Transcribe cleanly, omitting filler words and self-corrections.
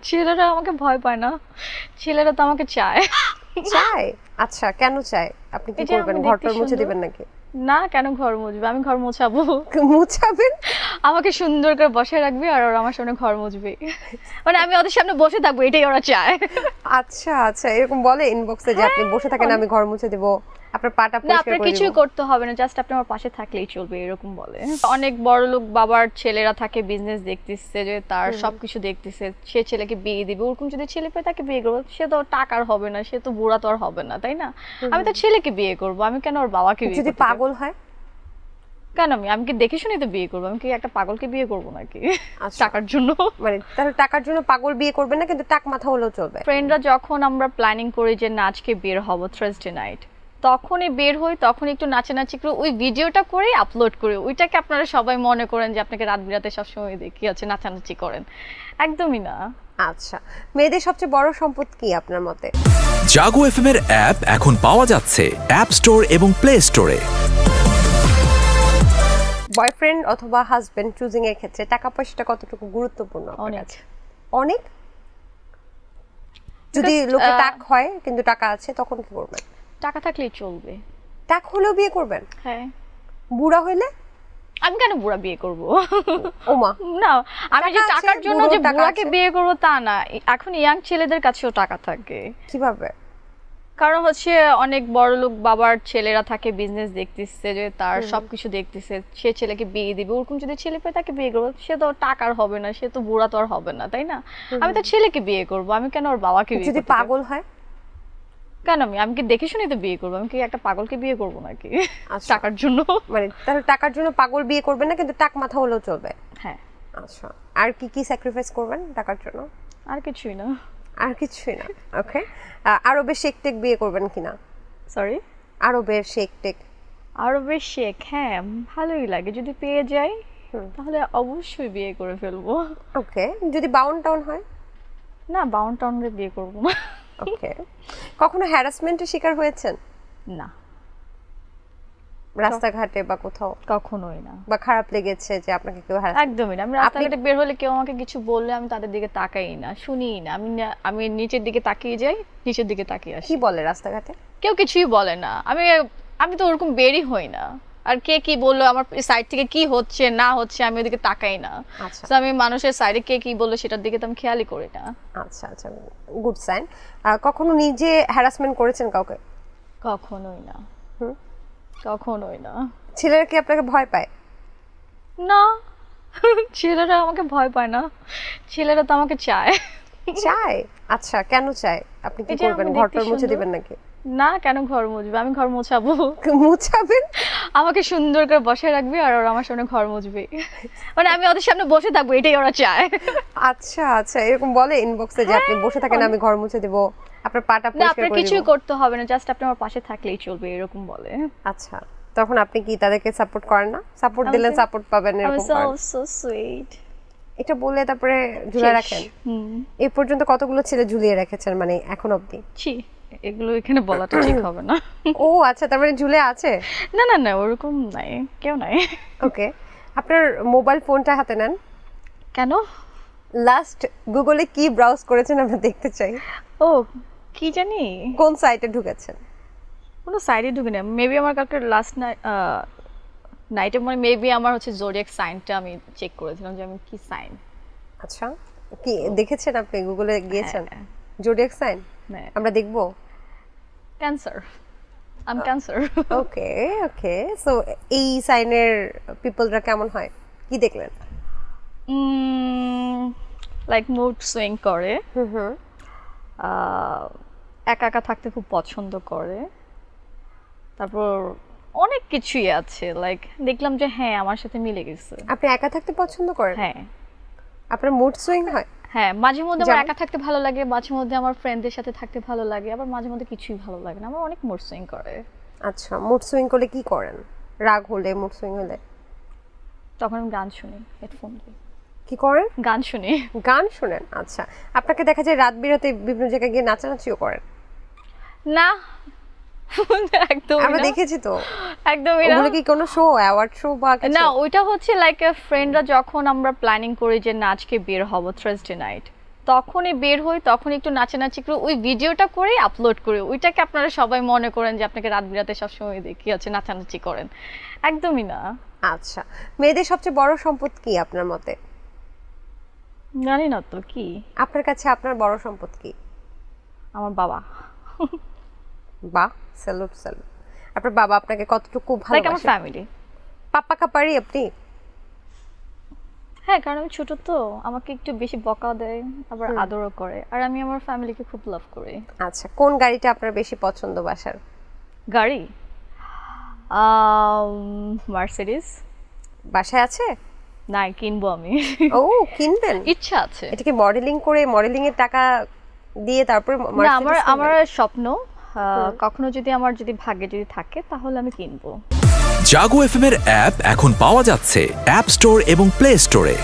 ছেলেরা আমাকে ভয় পায় না, ছেলেরা তো আমাকে চায়। চায়? আচ্ছা, কেন চায়? আপনি কি করবেন? ঘরটা মুছে দিবেন নাকি? না, কেন ঘর মুছবে? আমি ঘর মোছাবো। মুছাবেন? আমাকে সুন্দর করে বসায় রাখবে আর ওরা আমার সামনে ঘর মুছবে, মানে আমি ওদের সামনে বসে থাকবো, এটাই ওরা চায়। আচ্ছা আচ্ছা, এরকম বলে ইনবক্সে যে আপনি বসে থাকেন, আমি ঘর মুছে দেব, আপনার পাটা না, পরিষ্কার আপনার করে কিছুই দেব। করতে হবে না, জাস্ট আপনি আমার পাশে থাকলেই চলবে, এরকম বলে। অনেক বড় লোক বাবার ছেলেরা থাকে, বিজনেস দেখতেছে, যে তার সবকিছু দেখতেছে, সে ছেলেকে বিয়ে দিবে, ওরকম যদি ছেলে পেয়ে তাকে বিয়ে করবো, সে তো টাকার হবে না, সে তো বুড়া তো আর হবে না, তাই না? আমি তো ছেলেকে বিয়ে করবো, আমি কেন ওর বাবাকে বিয়ে যদি করতে যাবো? পাগল হয়? কেন আমি কি দেখে শুনে তো বিয়ে করবো? আমি কি একটা পাগলকে বিয়ে করবো নাকি আচ্ছা। টাকার জন্য? মানে তাহলে টাকার জন্য পাগল বিয়ে করবেন না, কিন্তু টাক মাথা হলেও চলবে? ফ্রেন্ডরা যখন আমরা প্ল্যানিং করি যে না আজকে বের হব থার্সডে নাইট, তখনই বের হই, তখন একটু নাচানাচি করে ওই ভিডিওটা করে আপলোড করি, ওইটাকে আপনারা সবাই মনে করেন যে আপনাকে রাত বিরাতে সবসময় দেখি আছে নাচানাচি করেন। একদমই না। আচ্ছা, মেয়েদের সবচেয়ে বড় সম্পদ কি আপনার মতে? জাগো এফএম এর অ্যাপ এখন পাওয়া যাচ্ছে অ্যাপ স্টোর এবং প্লে স্টোরে। বয়ফ্রেন্ড অথবা হাজবেন্ড চুজিং এর ক্ষেত্রে টাকা পয়সাটা কতটুকু গুরুত্বপূর্ণ আপনার অনেক। কাছে? অনেক? যদি লোকে টাক হয় কিন্তু টাকা আছে, তখন কি করবেন? টাকা থাকলেই চলবে। টাক হলেও বিয়ে করবেন? হ্যাঁ। বুড়া হইলে? আমি কেন বুড়া বিয়ে করব? ওমা, না, আমি যে টাকা আছে, টাকার জন্য যে বুড়োর টাকা বুড়াকে আছে। বিয়ে করব তা না, এখন ইয়াং ছেলেদের কাছেও টাকা থাকে। কিভাবে? কারণ হচ্ছে অনেক বড় লোক বাবার ছেলেরা থাকে, বিজনেস দেখতেছে, যে তার সবকিছু দেখতেছে, সে ছেলেকে বিয়ে দিবে, ওরকম যদি ছেলে পেয়ে তাকে বিয়ে করবো, সে তো টাকার হবে না, সে তো বুড়া তো আর হবে না, তাই না? আমি তো ছেলেকে বিয়ে করবো, আমি কেন ওর বাবাকে বিয়ে যদি করতে যাবো? পাগল হয়? কেন আমি কি দেখে শুনে তো বিয়ে করবো? আমি কি একটা পাগলকে বিয়ে করবো নাকি আচ্ছা। টাকার জন্য? মানে তাহলে টাকার জন্য পাগল বিয়ে করবেন না, কিন্তু টাক মাথা হলেও চলবে? হ্যাঁ। আচ্ছা, আর কি কি স্যাক্রিফাইস করবেন টাকার জন্য? আর কিছুই না। আর কিছুই না। ওকে, আরবের শেখ টেক বিয়ে করবেন কিনা? সরি? আরবের শেখ টেক? আরবের শেখ, হ্যাঁ ভালোই লাগে, যদি পেয়ে যাই তাহলে অবশ্যই বিয়ে করে ফেলবো। ওকে, যদি বাউন টাউন হয়? না, বাউন টাউনরে বিয়ে করবো না। ওকে, কখনো হ্যারাসমেন্টের শিকার হয়েছেন না, রাস্তাঘাটে বা কোথাও? কখনোই না। বা খারাপ লেগেছে যে আপনাকে কেউ একদমই না। আমি রাস্তাঘাটে বের হলে কেউ আমাকে কিছু বললে আমি তাদের দিকে তাকাই না, শুনি না, আমি নিচের দিকে তাকিয়ে যাই, নিচের দিকে তাকিয়ে আসি। কি বলে রাস্তাঘাটে? কেউ কিছুই বলে না। আমি তো ওরকম বেরই হই না, আর কে কি বললো আমার সাইড থেকে কি হচ্ছে না হচ্ছে আমি ওদিকে তাকাই না। আচ্ছা। তো আমি মানুষের সাইডে কে কি বললো সেটার দিকে তো আমি খেয়ালই করি না। আচ্ছা আচ্ছা, গুড সাইন। কখনো নিজে হ্যারাসমেন্ট করেছেন কাউকে? কখনোই না। কখনোই না। ছেলেরা কি আপনাকে ভয় পায়? না, ছেলেরা আমাকে ভয় পায় না, ছেলেরা তো আমাকে চায়। চায়? আচ্ছা, কেন চায়? আপনি কি করবেন? ঘরটা মুছে দিবেন নাকি? না, কেন ঘর মুছবে? আমি ঘর মোছাবো। মুছাবেন? আমাকে সুন্দর করে বসায় রাখবে আর ওরা আমার সামনে ঘর মুছবে, মানে আমি ওদের সামনে বসে থাকবো, এটাই ওরা চায়। আচ্ছা আচ্ছা, এরকম বলে ইনবক্সে যে আপনি বসে থাকেন, আমি ঘর মুছে দেব, আপনার পাটা না, পরিষ্কার আপনার করে কিছুই দেব। করতে হবে না, জাস্ট আপনি আমার পাশে থাকলেই চলবে, এরকম বলে। আচ্ছা, তখন আপনি কি তাদেরকে সাপোর্ট করেন না? সাপোর্ট দিলে সাপোর্ট পাবেন, আমি এরকম করেন? So sweet. এটা বলে তারপরে ঝুলিয়ে রাখেন? এই পর্যন্ত কতগুলো ছেলে ঝুলিয়ে রেখেছেন, মানে এখন অবধি? ছি, এগুলো এখানে বলাটা ঠিক হবে না। ও আচ্ছা, তার মানে ঝুলে আছে? না না না, ওরকম নাই, কেউ নাই। ওকে, আপনার মোবাইল ফোনটা হাতে নেন। কেন? লাস্ট গুগলে কি ব্রাউজ করেছেন আমরা দেখতে চাই। ও, কি জানি কোন সাইটে ঢুকেছেন? কোনো সাইডে ঢুকে না, মেবি আমার কালকে লাস্ট নাইটে মানে মেবি আমার হচ্ছে জোডিয়াক সাইনটা আমি চেক করেছিলাম যে আমি কি সাইন। আচ্ছা, কি দেখেছেন আপনি? গুগলে গিয়েছেন? হ্যাঁ। জোডিয়াক সাইন হ্যাঁ। আমরা দেখব? ক্যান্সার, আমি ক্যান্সার। ওকে ওকে, সো এই সাইনের পিপলরা কেমন হয়, কি দেখলেন? লাইক মুড সুইং করে, হুম, একা একা থাকতে খুব পছন্দ করে, তারপর অনেক কিছুই আছে, লাইক দেখলাম যে হ্যাঁ আমার সাথে মিলে গেছে। আপনি একা থাকতে পছন্দ করেন? হ্যাঁ। আপনার মুড সুইং হয়? হ্যাঁ, মাঝে মধ্যে আমার একা থাকতে ভালো লাগে, মাঝে মধ্যে আমার ফ্রেন্ডদের সাথে থাকতে ভালো লাগে, আবার মাঝে মধ্যে কিছুই ভালো লাগে না, আমার অনেক মুড সুইং করে। আচ্ছা, মুড সুইং করলে কি করেন? রাগ হলে, মুড সুইং হলে? তখন আমি গান শুনি হেডফোন দিয়ে। কি করেন? গান শুনি। গান শুনেন? আচ্ছা, আপনাকে দেখা যায় রাত বিরাতে বিভিন্ন জায়গায় গিয়ে নাচানাচিও করেন? না, একদম আমরা দেখেছি তো। একদমই না। ওগুলো কি কোনো শো, অ্যাওয়ার্ড শো বা কিছু? না, ওইটা হচ্ছে লাইক ফ্রেন্ডরা যখন আমরা প্ল্যানিং করি যে না আজকে বের হব থার্সডে নাইট, তখনই বের হই, তখন একটু নাচানাচি করে ওই ভিডিওটা করে আপলোড করি, ওইটাকে আপনারা সবাই মনে করেন যে আপনাকে রাত বিরাতে সবসময় দেখি হচ্ছে নাচানাচি করেন, একদমই না। আচ্ছা, মেয়েদের সবচেয়ে বড় সম্পদ কি আপনার মতে? জানি না তো কি। আপনার কাছে আপনার বড় সম্পদ কি? আমার বাবা। বাহ, স্যালুট স্যালুট। আপনার বাবা আপনাকে কতটুকু লাইক আমার ভালোবাসে? ফ্যামিলি। পাপ্পা কাপারি আপনি? হ্যাঁ, কারণ আমি ছোট তো, আমাকে একটু বেশি বকা দেয়, আবার আদরও করে, আর আমি আমার ফ্যামিলিকে খুব লাভ করি। আচ্ছা, কোন গাড়িটা আপনার বেশি পছন্দ বাসার? গাড়ি মার্সিডিজ। বাসায় আছে? না, কিনবো আমি। ও, কিনবেন? ইচ্ছা আছে। এটা কি মডেলিং করে, মডেলিং এর টাকা দিয়ে তারপর না, মার্সিডিজ আমার স্বপ্ন, কখনো যদি আমার যদি ভাগ্যে যদি থাকে তাহলে আমি কিনবো। জাগো এফএম এর অ্যাপ এখন পাওয়া যাচ্ছে অ্যাপ স্টোর এবং প্লে স্টোরে।